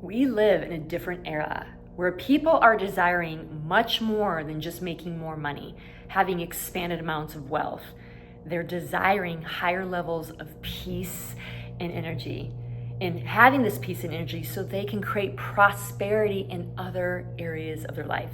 We live in a different era where people are desiring much more than just making more money, having expanded amounts of wealth. They're desiring higher levels of peace and energy, and having this peace and energy so they can create prosperity in other areas of their life.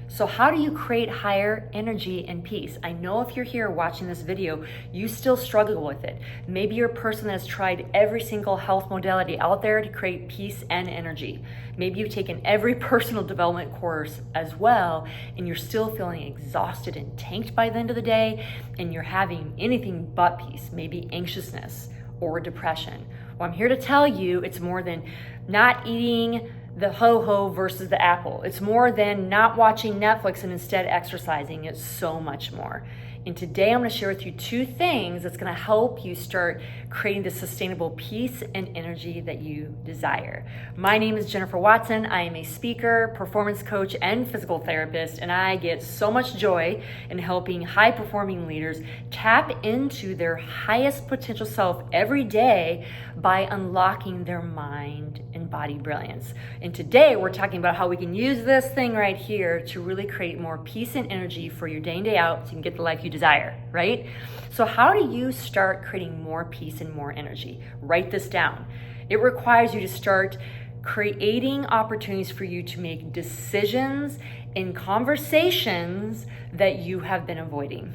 So how do you create higher energy and peace? I know if you're here watching this video, you still struggle with it. Maybe you're a person that has tried every single health modality out there to create peace and energy. Maybe you've taken every personal development course as well, and you're still feeling exhausted and tanked by the end of the day, and you're having anything but peace, maybe anxiousness or depression. Well, I'm here to tell you it's more than not eating the ho-ho versus the apple. It's more than not watching Netflix and instead exercising. It's so much more. And today I'm going to share with you two things that's going to help you start creating the sustainable peace and energy that you desire. My name is Jennifer Watson. I am a speaker, performance coach, and physical therapist, and I get so much joy in helping high-performing leaders tap into their highest potential self every day by unlocking their mind and body brilliance. And today we're talking about how we can use this thing right here to really create more peace and energy for your day in, day out so you can get the life you desire, right? So how do you start creating more peace and more energy? Write this down. It requires you to start creating opportunities for you to make decisions in conversations that you have been avoiding.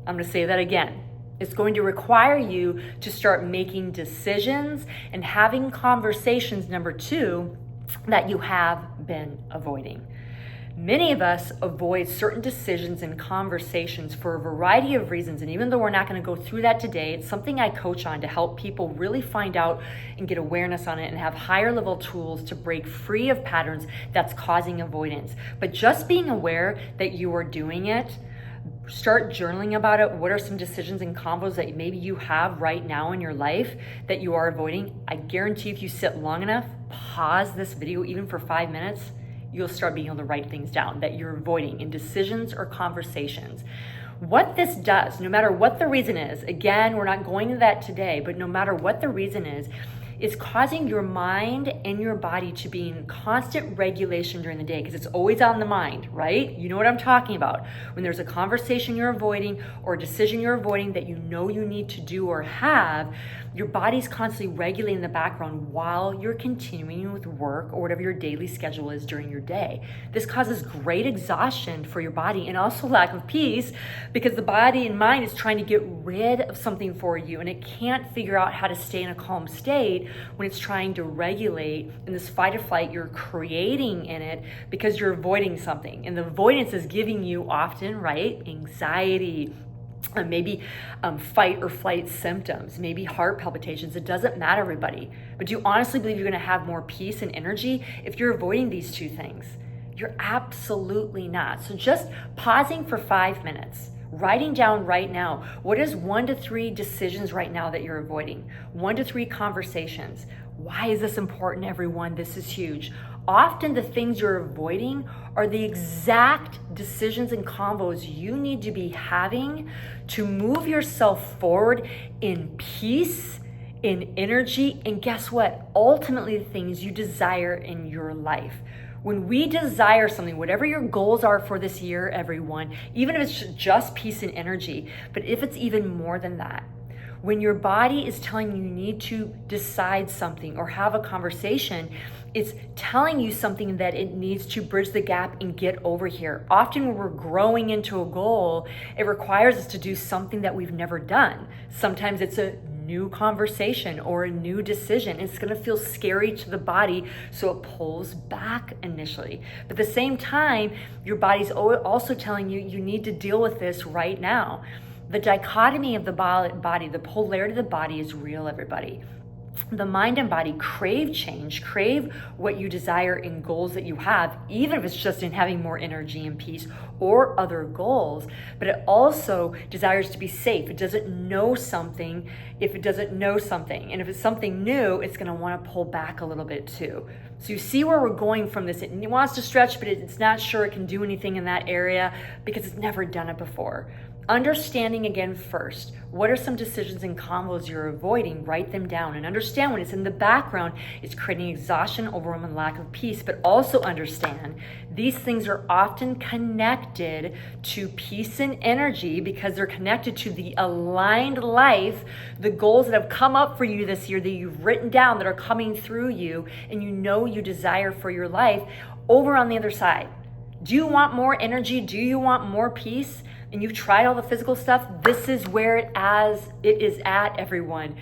I'm going to say that again. It's going to require you to start making decisions and having conversations, number two, that you have been avoiding. Many of us avoid certain decisions and conversations for a variety of reasons. And even though we're not going to go through that today, it's something I coach on to help people really find out and get awareness on it and have higher level tools to break free of patterns that's causing avoidance. But just being aware that you are doing it, start journaling about it. What are some decisions and combos that maybe you have right now in your life that you are avoiding? I guarantee if you sit long enough, pause this video even for 5 minutes, you'll start being able to write things down that you're avoiding in decisions or conversations. What this does, no matter what the reason is, again, we're not going into that today, but no matter what the reason is causing your mind and your body to be in constant regulation during the day because it's always on the mind, right? You know what I'm talking about. When there's a conversation you're avoiding or a decision you're avoiding that you know you need to do or have, your body's constantly regulating in the background while you're continuing with work or whatever your daily schedule is during your day. This causes great exhaustion for your body and also lack of peace because the body and mind is trying to get rid of something for you and it can't figure out how to stay in a calm state when it's trying to regulate in this fight or flight you're creating in it because you're avoiding something. And the avoidance is giving you often, right, anxiety, maybe fight or flight symptoms, maybe heart palpitations. It doesn't matter, everybody. But do you honestly believe you're going to have more peace and energy if you're avoiding these two things? You're absolutely not. So just pausing for 5 minutes, writing down right now, what is 1 to 3 decisions right now that you're avoiding? 1 to 3 conversations. Why is this important, everyone? This is huge. Often the things you're avoiding are the exact decisions and combos you need to be having to move yourself forward in peace, in energy, and guess what? Ultimately, the things you desire in your life. When we desire something, whatever your goals are for this year, everyone, even if it's just peace and energy, but if it's even more than that, when your body is telling you need to decide something or have a conversation, it's telling you something that it needs to bridge the gap and get over here. Often when we're growing into a goal, it requires us to do something that we've never done. Sometimes it's a new conversation or a new decision. It's going to feel scary to the body, so it pulls back initially. But at the same time, your body's also telling you you need to deal with this right now. The dichotomy of the body, the polarity of the body is real, everybody. The mind and body crave change, crave what you desire in goals that you have, even if it's just in having more energy and peace or other goals. But it also desires to be safe. It doesn't know something if it doesn't know something. And if it's something new, it's going to want to pull back a little bit too. So you see where we're going from this. It wants to stretch, but it's not sure it can do anything in that area because it's never done it before. Understanding again first, what are some decisions and combos you're avoiding? Write them down and understand when it's in the background, it's creating exhaustion, overwhelm, and lack of peace. But also understand these things are often connected to peace and energy because they're connected to the aligned life, the goals that have come up for you this year that you've written down that are coming through you and you know you desire for your life over on the other side. Do you want more energy? Do you want more peace? And you've tried all the physical stuff, this is where it is at, everyone.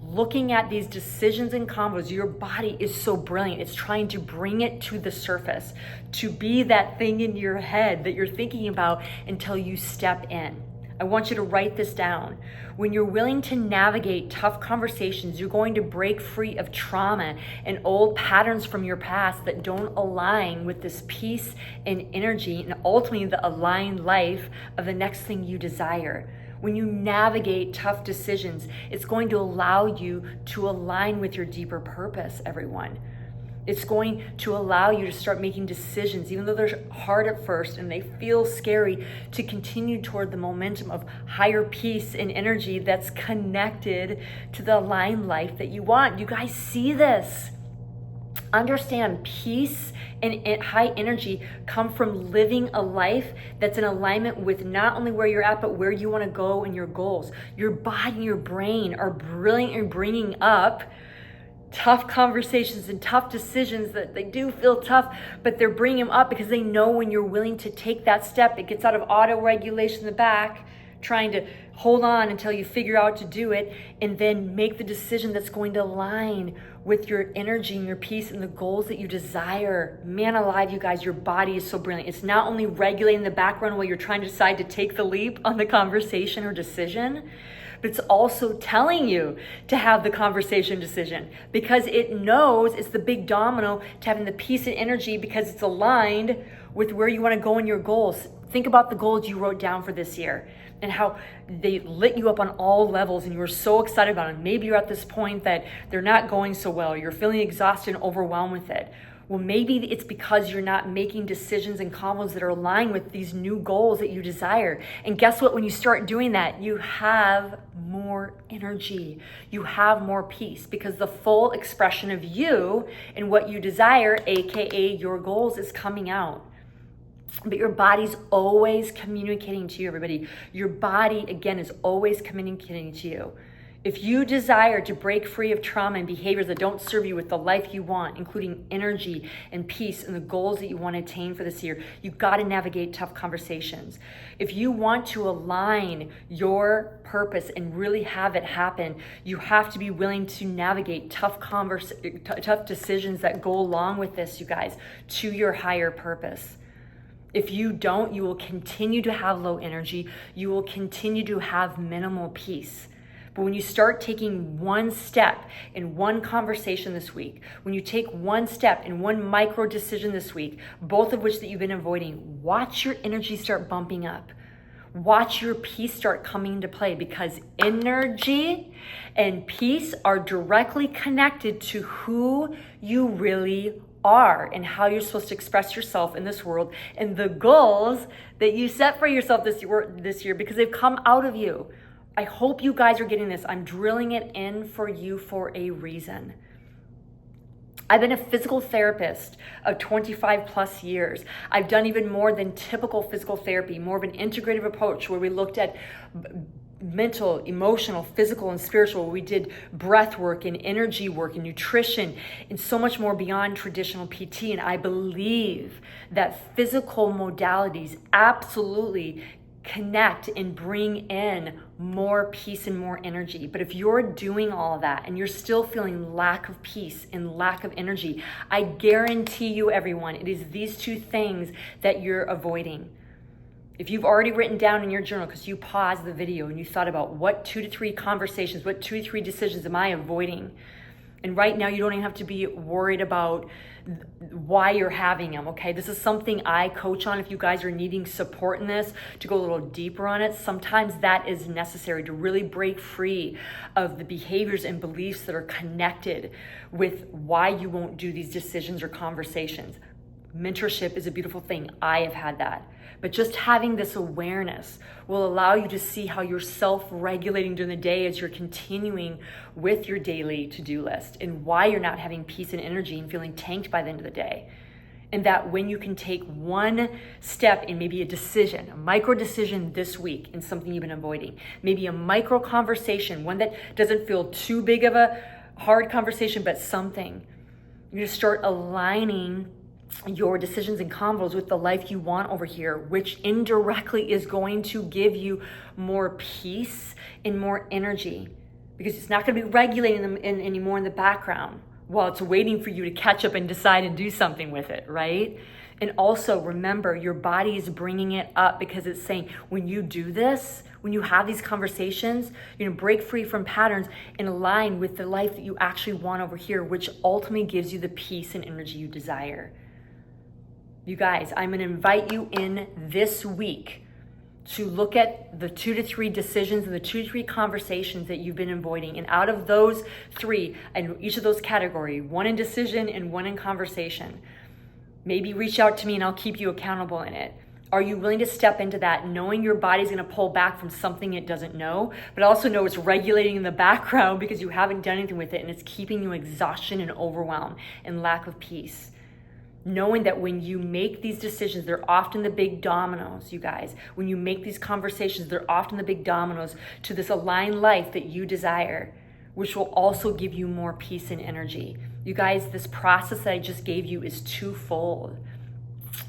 Looking at these decisions and combos, your body is so brilliant. It's trying to bring it to the surface, to be that thing in your head that you're thinking about until you step in. I want you to write this down. When you're willing to navigate tough conversations, you're going to break free of trauma and old patterns from your past that don't align with this peace and energy and ultimately the aligned life of the next thing you desire. When you navigate tough decisions, it's going to allow you to align with your deeper purpose, everyone. It's going to allow you to start making decisions, even though they're hard at first and they feel scary, to continue toward the momentum of higher peace and energy that's connected to the aligned life that you want. You guys see this. Understand peace and high energy come from living a life that's in alignment with not only where you're at, but where you want to go and your goals. Your body and your brain are brilliant in bringing up tough conversations and tough decisions that they do feel tough, but they're bringing them up because they know when you're willing to take that step, it gets out of auto-regulation in the back, trying to hold on until you figure out to do it, and then make the decision that's going to align with your energy and your peace and the goals that you desire. Man alive, you guys, your body is so brilliant. It's not only regulating the background while you're trying to decide to take the leap on the conversation or decision, but it's also telling you to have the conversation decision because it knows it's the big domino to having the peace and energy because it's aligned with where you want to go in your goals. Think about the goals you wrote down for this year and how they lit you up on all levels and you were so excited about them. Maybe you're at this point that they're not going so well. You're feeling exhausted and overwhelmed with it. Well, maybe it's because you're not making decisions and combos that are aligned with these new goals that you desire. And guess what? When you start doing that, you have more energy. You have more peace because the full expression of you and what you desire, AKA your goals, is coming out. But your body's always communicating to you, everybody. Your body, again, is always communicating to you. If you desire to break free of trauma and behaviors that don't serve you with the life you want, including energy and peace and the goals that you want to attain for this year, you've got to navigate tough conversations. If you want to align your purpose and really have it happen, you have to be willing to navigate tough decisions that go along with this, you guys, to your higher purpose. If you don't, you will continue to have low energy. You will continue to have minimal peace. But when you start taking one step in one conversation this week, when you take one step in one micro decision this week, both of which that you've been avoiding, watch your energy start bumping up. Watch your peace start coming into play because energy and peace are directly connected to who you really are and how you're supposed to express yourself in this world and the goals that you set for yourself this year because they've come out of you. I hope you guys are getting this. I'm drilling it in for you for a reason. I've been a physical therapist of 25 plus years. I've done even more than typical physical therapy, more of an integrative approach where we looked at mental, emotional, physical, and spiritual. We did breath work and energy work and nutrition and so much more beyond traditional PT. And I believe that physical modalities absolutely connect and bring in more peace and more energy. But if you're doing all of that and you're still feeling lack of peace and lack of energy, I guarantee you, everyone, it is these two things that you're avoiding. If you've already written down in your journal because you paused the video and you thought about what 2 to 3 conversations, what 2 to 3 decisions am I avoiding? And right now you don't even have to be worried about why you're having them, okay? This is something I coach on if you guys are needing support in this, to go a little deeper on it. Sometimes that is necessary to really break free of the behaviors and beliefs that are connected with why you won't do these decisions or conversations. mentorship is a beautiful thing. I have had that. But just having this awareness will allow you to see how you're self-regulating during the day as you're continuing with your daily to-do list, and why you're not having peace and energy and feeling tanked by the end of the day. And that when you can take one step in maybe a decision, a micro decision this week in something you've been avoiding, maybe a micro conversation, one that doesn't feel too big of a hard conversation, but something, you just start aligning your decisions and convos with the life you want over here, which indirectly is going to give you more peace and more energy, because it's not going to be regulating them anymore in the background while it's waiting for you to catch up and decide and do something with it, right? And also remember, your body is bringing it up because it's saying, when you do this, when you have these conversations, you're gonna break free from patterns and align with the life that you actually want over here, which ultimately gives you the peace and energy you desire. You guys, I'm gonna invite you in this week to look at the 2 to 3 decisions and the 2 to 3 conversations that you've been avoiding. And out of those 3, and each of those categories, 1 in decision and 1 in conversation, maybe reach out to me and I'll keep you accountable in it. Are you willing to step into that, knowing your body's gonna pull back from something it doesn't know, but also know it's regulating in the background because you haven't done anything with it, and it's keeping you exhaustion and overwhelm and lack of peace? Knowing that when you make these decisions, they're often the big dominoes, you guys. When you make these conversations, they're often the big dominoes to this aligned life that you desire, which will also give you more peace and energy. You guys, this process that I just gave you is twofold.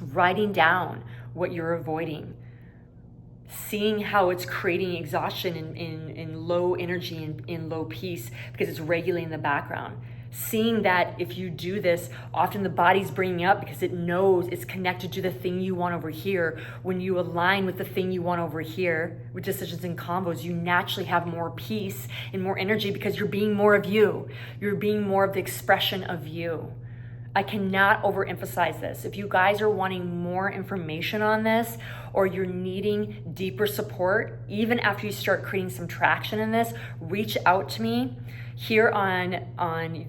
Writing down what you're avoiding, seeing how it's creating exhaustion and low energy and in low peace because it's regulating the background. Seeing that if you do this, often the body's bringing up because it knows it's connected to the thing you want over here. When you align with the thing you want over here, with decisions and combos, you naturally have more peace and more energy because you're being more of you. You're being more of the expression of you. I cannot overemphasize this. If you guys are wanting more information on this, or you're needing deeper support, even after you start creating some traction in this, reach out to me here on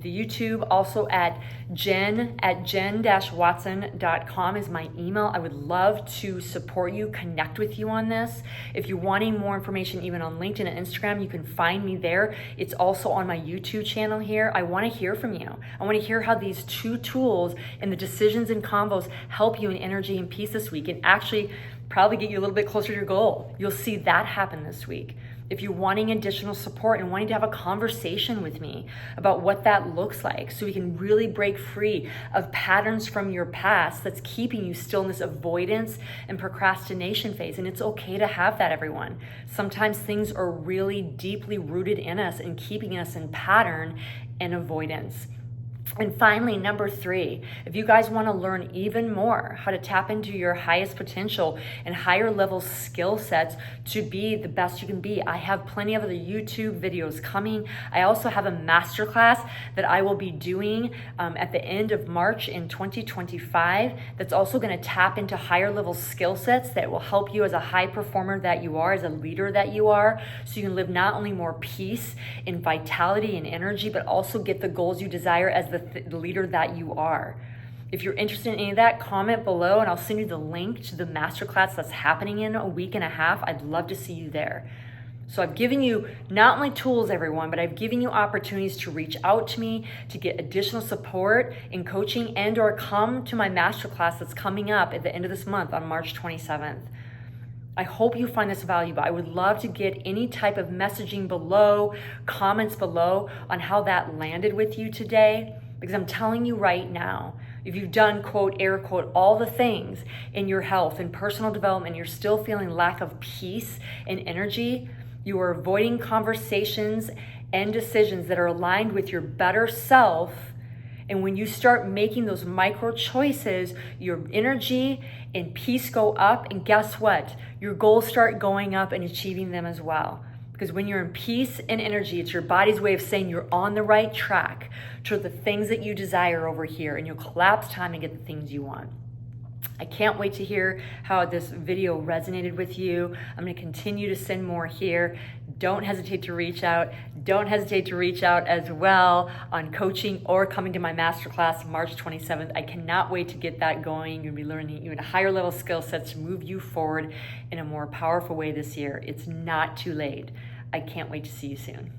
the YouTube, also at jen@watson.com is my email. I would love to support you, connect with you on this. If you're wanting more information, even on LinkedIn and Instagram, you can find me there. It's also on my YouTube channel here. I want to hear from you. I want to hear how these 2 tools and the decisions and combos help you in energy and peace this week, and actually probably get you a little bit closer to your goal. You'll see that happen this week. If you're wanting additional support and wanting to have a conversation with me about what that looks like, so we can really break free of patterns from your past that's keeping you still in this avoidance and procrastination phase. And it's okay to have that, everyone. Sometimes things are really deeply rooted in us and keeping us in pattern and avoidance. And finally, number 3, if you guys want to learn even more how to tap into your highest potential and higher level skill sets to be the best you can be, I have plenty of other YouTube videos coming. I also have a masterclass that I will be doing at the end of March in 2025 that's also going to tap into higher level skill sets that will help you as a high performer that you are, as a leader that you are, so you can live not only more peace and vitality and energy, but also get the goals you desire as the leader that you are. If you're interested in any of that, comment below and I'll send you the link to the masterclass that's happening in a week and a half. I'd love to see you there. So I've given you not only tools, everyone, but I've given you opportunities to reach out to me, to get additional support in coaching, and or come to my masterclass that's coming up at the end of this month on March 27th. I hope you find this valuable. I would love to get any type of messaging below, comments below on how that landed with you today. Because I'm telling you right now, if you've done, quote, air quote, all the things in your health and personal development, you're still feeling lack of peace and energy, you are avoiding conversations and decisions that are aligned with your better self. And when you start making those micro choices, your energy and peace go up. And guess what? Your goals start going up and achieving them as well. Because when you're in peace and energy, it's your body's way of saying you're on the right track to the things that you desire over here, and you'll collapse time and get the things you want. I can't wait to hear how this video resonated with you. I'm going to continue to send more here. don't hesitate to reach out. Don't hesitate to reach out as well on coaching or coming to my masterclass March 27th. I cannot wait to get that going. You're going to be learning even higher level skill sets to move you forward in a more powerful way this year. It's not too late. I can't wait to see you soon.